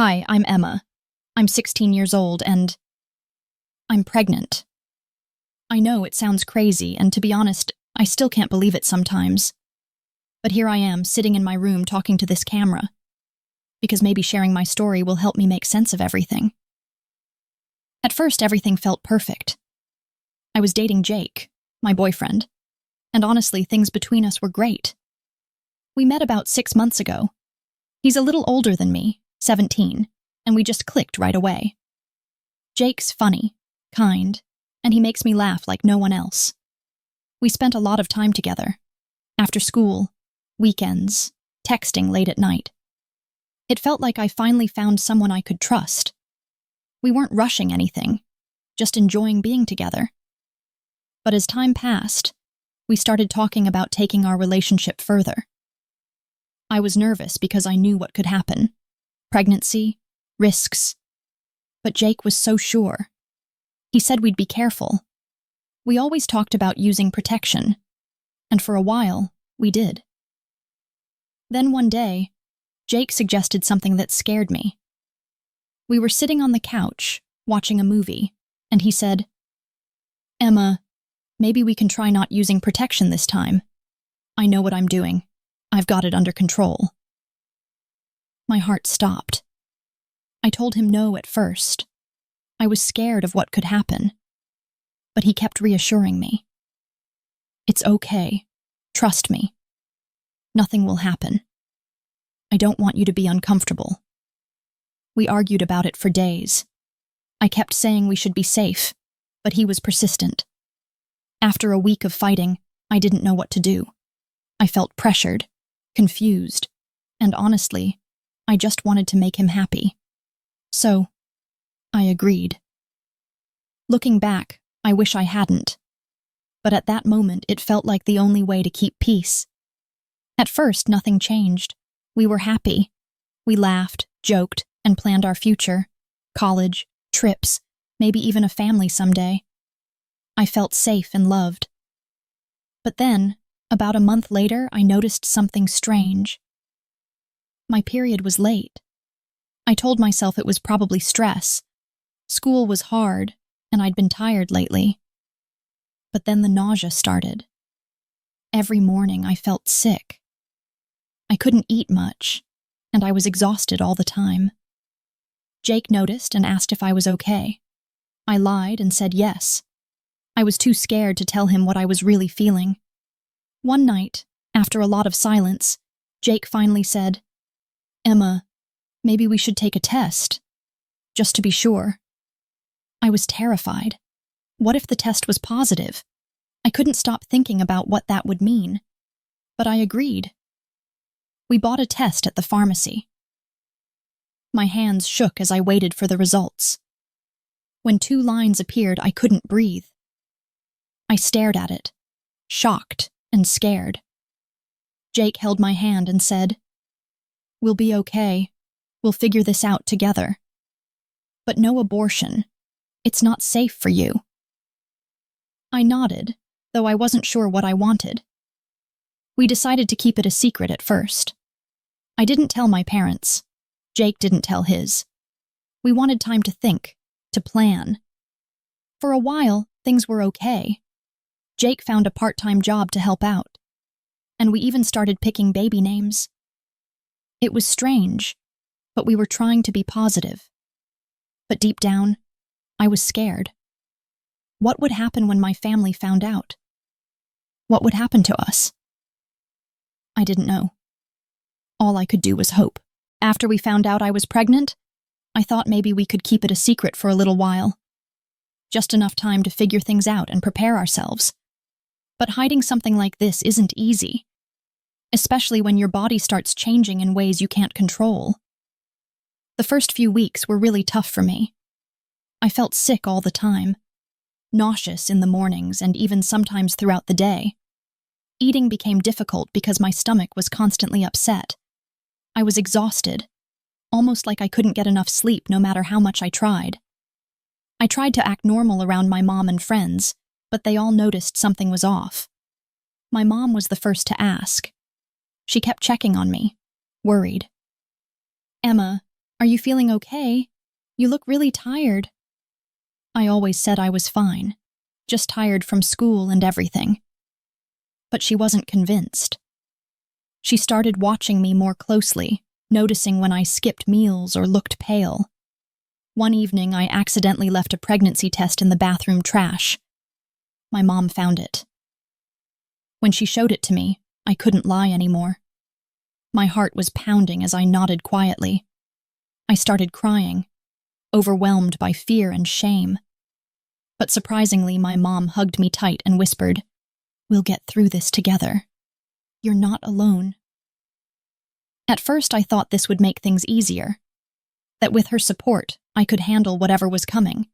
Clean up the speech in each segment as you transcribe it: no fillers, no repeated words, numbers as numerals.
Hi, I'm Emma. I'm 16 years old and I'm pregnant. I know it sounds crazy, and to be honest, I still can't believe it sometimes. But here I am, sitting in my room talking to this camera, because maybe sharing my story will help me make sense of everything. At first, everything felt perfect. I was dating Jake, my boyfriend, and honestly, things between us were great. We met about 6 months ago. He's a little older than me, 17, and we just clicked right away. Jake's funny, kind, and he makes me laugh like no one else. We spent a lot of time together. After school, weekends, texting late at night. It felt like I finally found someone I could trust. We weren't rushing anything, just enjoying being together. But as time passed, we started talking about taking our relationship further. I was nervous because I knew what could happen. Pregnancy, risks. But Jake was so sure. He said we'd be careful. We always talked about using protection, and for a while, we did. Then one day, Jake suggested something that scared me. We were sitting on the couch, watching a movie, and he said, "Emma, maybe we can try not using protection this time. I know what I'm doing. I've got it under control." My heart stopped. I told him no at first. I was scared of what could happen. But he kept reassuring me. "It's okay. Trust me. Nothing will happen. I don't want you to be uncomfortable." We argued about it for days. I kept saying we should be safe, but he was persistent. After a week of fighting, I didn't know what to do. I felt pressured, confused, and honestly, I just wanted to make him happy. So, I agreed. Looking back, I wish I hadn't. But at that moment, it felt like the only way to keep peace. At first, nothing changed. We were happy. We laughed, joked, and planned our future. College, trips, maybe even a family someday. I felt safe and loved. But then, about a month later, I noticed something strange. My period was late. I told myself it was probably stress. School was hard, and I'd been tired lately. But then the nausea started. Every morning I felt sick. I couldn't eat much, and I was exhausted all the time. Jake noticed and asked if I was okay. I lied and said yes. I was too scared to tell him what I was really feeling. One night, after a lot of silence, Jake finally said, "Emma, maybe we should take a test, just to be sure." I was terrified. What if the test was positive? I couldn't stop thinking about what that would mean. But I agreed. We bought a test at the pharmacy. My hands shook as I waited for the results. When 2 lines appeared, I couldn't breathe. I stared at it, shocked and scared. Jake held my hand and said, "We'll be okay. We'll figure this out together. But no abortion. It's not safe for you." I nodded, though I wasn't sure what I wanted. We decided to keep it a secret at first. I didn't tell my parents. Jake didn't tell his. We wanted time to think, to plan. For a while, things were okay. Jake found a part-time job to help out. And we even started picking baby names. It was strange, but we were trying to be positive. But deep down, I was scared. What would happen when my family found out? What would happen to us? I didn't know. All I could do was hope. After we found out I was pregnant, I thought maybe we could keep it a secret for a little while. Just enough time to figure things out and prepare ourselves. But hiding something like this isn't easy, especially when your body starts changing in ways you can't control. The first few weeks were really tough for me. I felt sick all the time, nauseous in the mornings and even sometimes throughout the day. Eating became difficult because my stomach was constantly upset. I was exhausted, almost like I couldn't get enough sleep no matter how much I tried. I tried to act normal around my mom and friends, but they all noticed something was off. My mom was the first to ask. She kept checking on me, worried. "Emma, Are you feeling okay? You look really tired. I always said I was fine, just tired from school and everything. But she wasn't convinced. She started watching me more closely, noticing when I skipped meals or looked pale. One evening, I accidentally left a pregnancy test in the bathroom trash. My mom found it. When she showed it to me, I couldn't lie anymore. My heart was pounding as I nodded quietly. I started crying, overwhelmed by fear and shame. But surprisingly, my mom hugged me tight and whispered, "We'll get through this together. You're not alone." At first, I thought this would make things easier, that with her support, I could handle whatever was coming.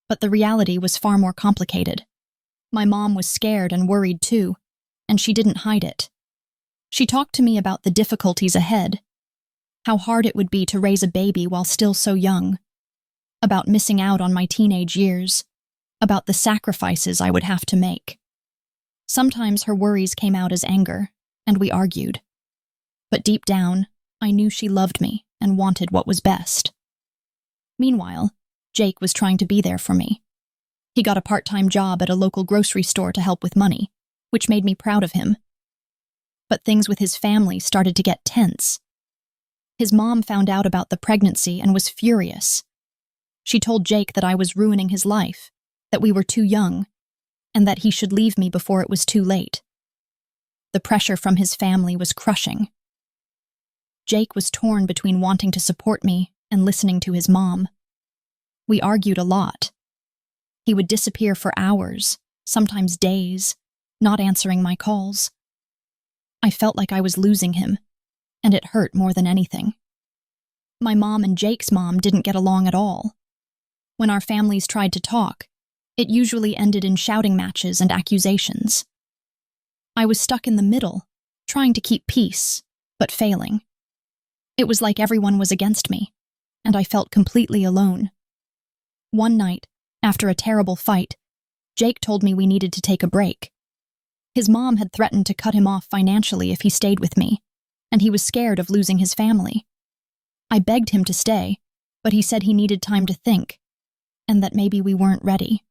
But the reality was far more complicated. My mom was scared and worried too, and she didn't hide it. She talked to me about the difficulties ahead, how hard it would be to raise a baby while still so young, about missing out on my teenage years, about the sacrifices I would have to make. Sometimes her worries came out as anger, and we argued. But deep down, I knew she loved me and wanted what was best. Meanwhile, Jake was trying to be there for me. He got a part-time job at a local grocery store to help with money, which made me proud of him. But things with his family started to get tense. His mom found out about the pregnancy and was furious. She told Jake that I was ruining his life, that we were too young, and that he should leave me before it was too late. The pressure from his family was crushing. Jake was torn between wanting to support me and listening to his mom. We argued a lot. He would disappear for hours, sometimes days, not answering my calls. I felt like I was losing him, and it hurt more than anything. My mom and Jake's mom didn't get along at all. When our families tried to talk, it usually ended in shouting matches and accusations. I was stuck in the middle, trying to keep peace, but failing. It was like everyone was against me, and I felt completely alone. One night, after a terrible fight, Jake told me we needed to take a break. His mom had threatened to cut him off financially if he stayed with me, and he was scared of losing his family. I begged him to stay, but he said he needed time to think, and that maybe we weren't ready.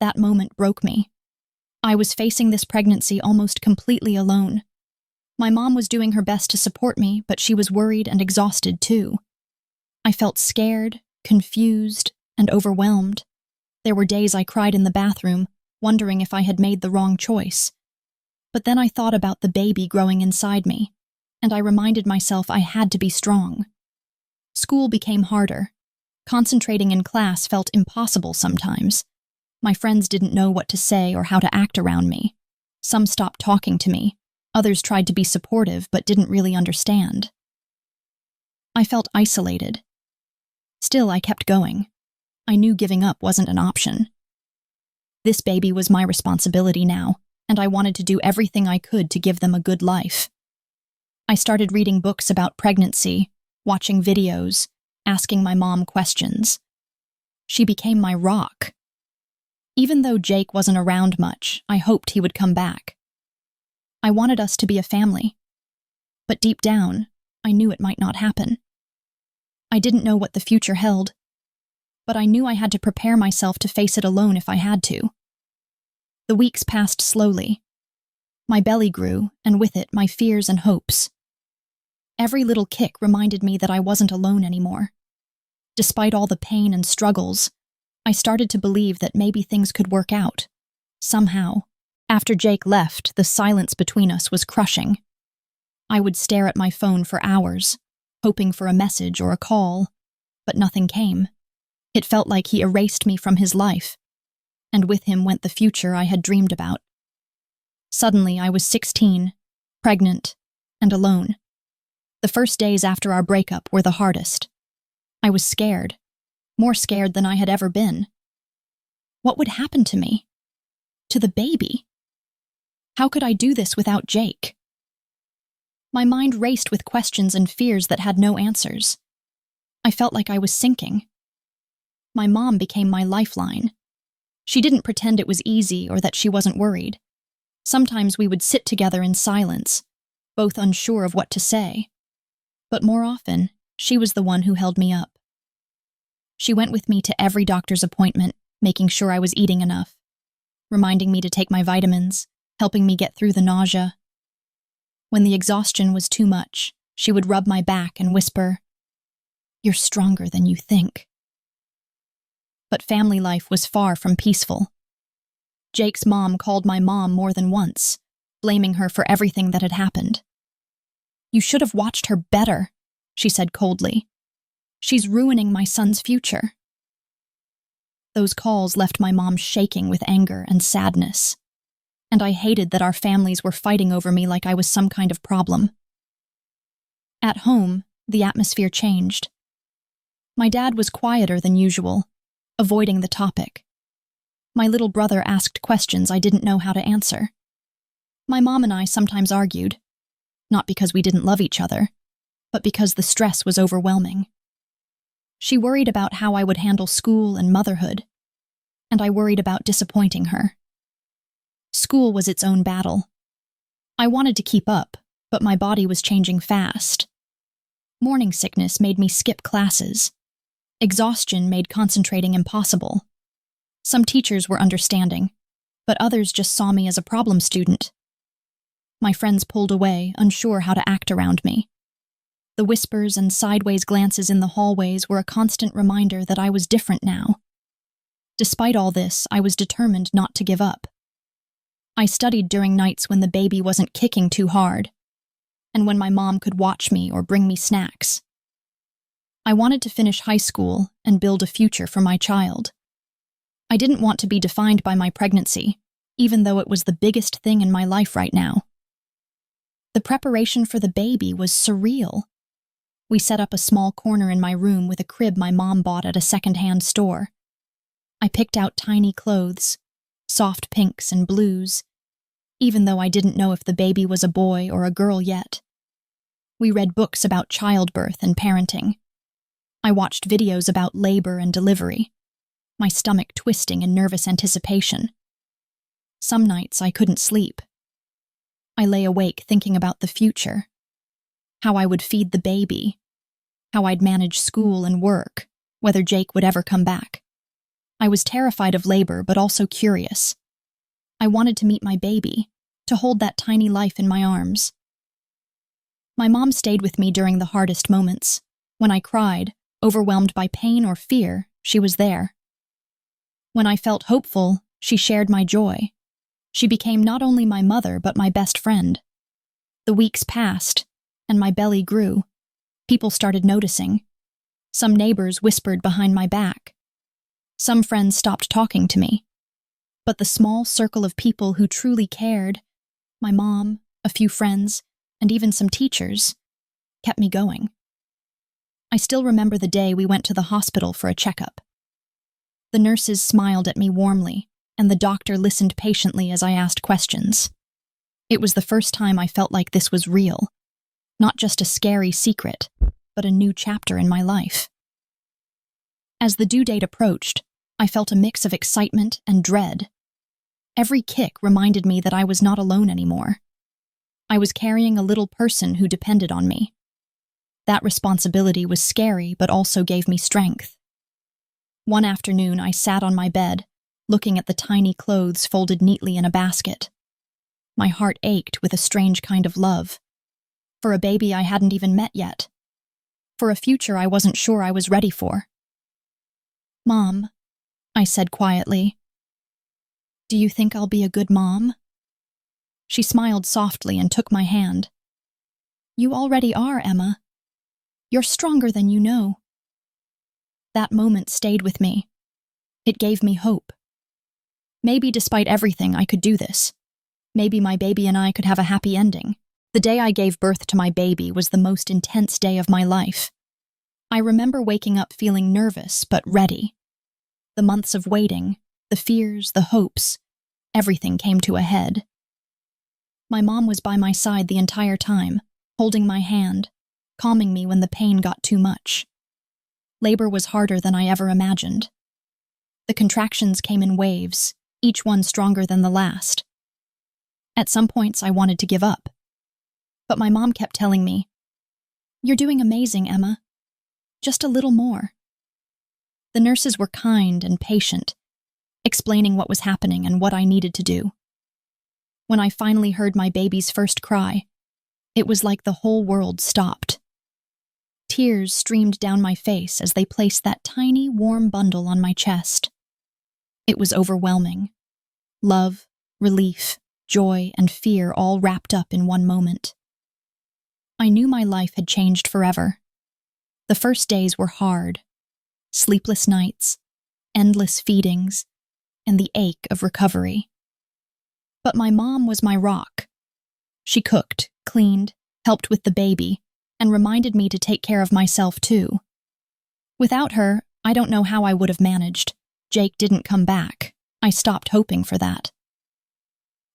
That moment broke me. I was facing this pregnancy almost completely alone. My mom was doing her best to support me, but she was worried and exhausted too. I felt scared, confused, and overwhelmed. There were days I cried in the bathroom, wondering if I had made the wrong choice. But then I thought about the baby growing inside me, and I reminded myself I had to be strong. School became harder. Concentrating in class felt impossible sometimes. My friends didn't know what to say or how to act around me. Some stopped talking to me. Others tried to be supportive but didn't really understand. I felt isolated. Still, I kept going. I knew giving up wasn't an option. This baby was my responsibility now, and I wanted to do everything I could to give them a good life. I started reading books about pregnancy, watching videos, asking my mom questions. She became my rock. Even though Jake wasn't around much, I hoped he would come back. I wanted us to be a family. But deep down, I knew it might not happen. I didn't know what the future held, but I knew I had to prepare myself to face it alone if I had to. The weeks passed slowly. My belly grew, and with it, my fears and hopes. Every little kick reminded me that I wasn't alone anymore. Despite all the pain and struggles, I started to believe that maybe things could work out. Somehow. After Jake left, the silence between us was crushing. I would stare at my phone for hours, hoping for a message or a call, but nothing came. It felt like he erased me from his life, and with him went the future I had dreamed about. Suddenly, I was 16, pregnant, and alone. The first days after our breakup were the hardest. I was scared, more scared than I had ever been. What would happen to me? To the baby? How could I do this without Jake? My mind raced with questions and fears that had no answers. I felt like I was sinking. My mom became my lifeline. She didn't pretend it was easy or that she wasn't worried. Sometimes we would sit together in silence, both unsure of what to say. But more often, She was the one who held me up. She went with me to every doctor's appointment, making sure I was eating enough, reminding me to take my vitamins, helping me get through the nausea. When the exhaustion was too much, she would rub my back and whisper, "You're stronger than you think." But family life was far from peaceful. Jake's mom called my mom more than once, blaming her for everything that had happened. "You should have watched her better," she said coldly. "She's ruining my son's future." Those calls left my mom shaking with anger and sadness, and I hated that our families were fighting over me like I was some kind of problem. At home, the atmosphere changed. My dad was quieter than usual, avoiding the topic. My little brother asked questions I didn't know how to answer. My mom and I sometimes argued, not because we didn't love each other, but because the stress was overwhelming. She worried about how I would handle school and motherhood, and I worried about disappointing her. School was its own battle. I wanted to keep up, but my body was changing fast. Morning sickness made me skip classes. Exhaustion made concentrating impossible. Some teachers were understanding, but others just saw me as a problem student. My friends pulled away, unsure how to act around me. The whispers and sideways glances in the hallways were a constant reminder that I was different now. Despite all this, I was determined not to give up. I studied during nights when the baby wasn't kicking too hard, and when my mom could watch me or bring me snacks. I wanted to finish high school and build a future for my child. I didn't want to be defined by my pregnancy, even though it was the biggest thing in my life right now. The preparation for the baby was surreal. We set up a small corner in my room with a crib my mom bought at a second-hand store. I picked out tiny clothes, soft pinks and blues, even though I didn't know if the baby was a boy or a girl yet. We read books about childbirth and parenting. I watched videos about labor and delivery, my stomach twisting in nervous anticipation. Some nights I couldn't sleep. I lay awake thinking about the future, how I would feed the baby, how I'd manage school and work, whether Jake would ever come back. I was terrified of labor, but also curious. I wanted to meet my baby, to hold that tiny life in my arms. My mom stayed with me during the hardest moments. When I cried, overwhelmed by pain or fear, she was there. When I felt hopeful, she shared my joy. She became not only my mother, but my best friend. The weeks passed, and my belly grew. People started noticing. Some neighbors whispered behind my back. Some friends stopped talking to me. But the small circle of people who truly cared, my mom, a few friends, and even some teachers, kept me going. I still remember the day we went to the hospital for a checkup. The nurses smiled at me warmly, and the doctor listened patiently as I asked questions. It was the first time I felt like this was real, not just a scary secret, but a new chapter in my life. As the due date approached, I felt a mix of excitement and dread. Every kick reminded me that I was not alone anymore. I was carrying a little person who depended on me. That responsibility was scary, but also gave me strength. One afternoon, I sat on my bed, looking at the tiny clothes folded neatly in a basket. My heart ached with a strange kind of love. For a baby I hadn't even met yet. For a future I wasn't sure I was ready for. "Mom," I said quietly, "do you think I'll be a good mom?" She smiled softly and took my hand. "You already are, Emma. You're stronger than you know." That moment stayed with me. It gave me hope. Maybe despite everything, I could do this. Maybe my baby and I could have a happy ending. The day I gave birth to my baby was the most intense day of my life. I remember waking up feeling nervous but ready. The months of waiting, the fears, the hopes, everything came to a head. My mom was by my side the entire time, holding my hand, calming me when the pain got too much. Labor was harder than I ever imagined. The contractions came in waves, each one stronger than the last. At some points, I wanted to give up. But my mom kept telling me, "You're doing amazing, Emma. just a little more. The nurses were kind and patient, explaining what was happening and what I needed to do. When I finally heard my baby's first cry, it was like the whole world stopped. Tears streamed down my face as they placed that tiny, warm bundle on my chest. It was overwhelming. Love, relief, joy, and fear all wrapped up in one moment. I knew my life had changed forever. The first days were hard. Sleepless nights, endless feedings, and the ache of recovery. But my mom was my rock. She cooked, cleaned, helped with the baby, and reminded me to take care of myself too. Without her, I don't know how I would have managed. Jake didn't come back. I stopped hoping for that.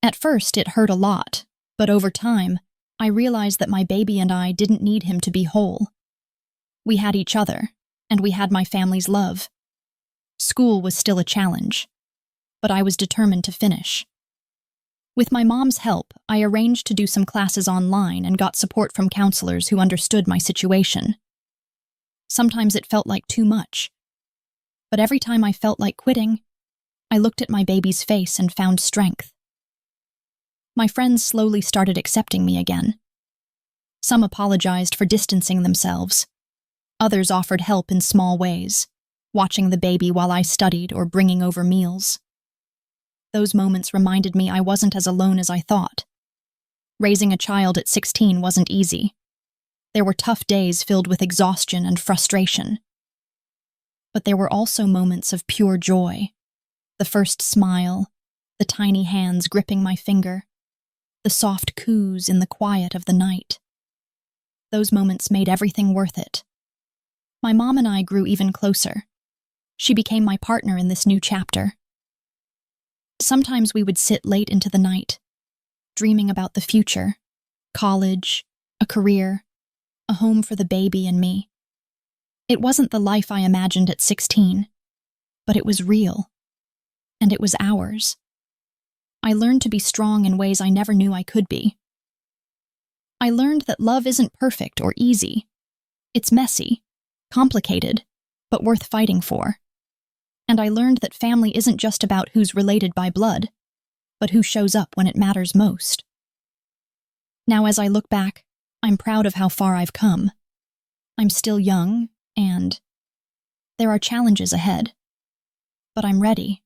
At first, it hurt a lot, but over time, I realized that my baby and I didn't need him to be whole. We had each other, and we had my family's love. School was still a challenge, but I was determined to finish. With my mom's help, I arranged to do some classes online and got support from counselors who understood my situation. Sometimes it felt like too much, but every time I felt like quitting, I looked at my baby's face and found strength. My friends slowly started accepting me again. Some apologized for distancing themselves. Others offered help in small ways, watching the baby while I studied or bringing over meals. Those moments reminded me I wasn't as alone as I thought. Raising a child at 16 wasn't easy. There were tough days filled with exhaustion and frustration. But there were also moments of pure joy. The first smile, the tiny hands gripping my finger, the soft coos in the quiet of the night. Those moments made everything worth it. My mom and I grew even closer. She became my partner in this new chapter. Sometimes we would sit late into the night, dreaming about the future, college, a career, a home for the baby and me. It wasn't the life I imagined at 16, but it was real, and it was ours. I learned to be strong in ways I never knew I could be. I learned that love isn't perfect or easy. It's messy, complicated, but worth fighting for. And I learned that family isn't just about who's related by blood, but who shows up when it matters most. Now, as I look back, I'm proud of how far I've come. I'm still young, and there are challenges ahead. But I'm ready.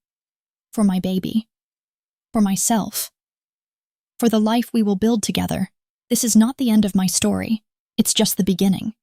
For my baby. For myself. For the life we will build together. This is not the end of my story. It's just the beginning.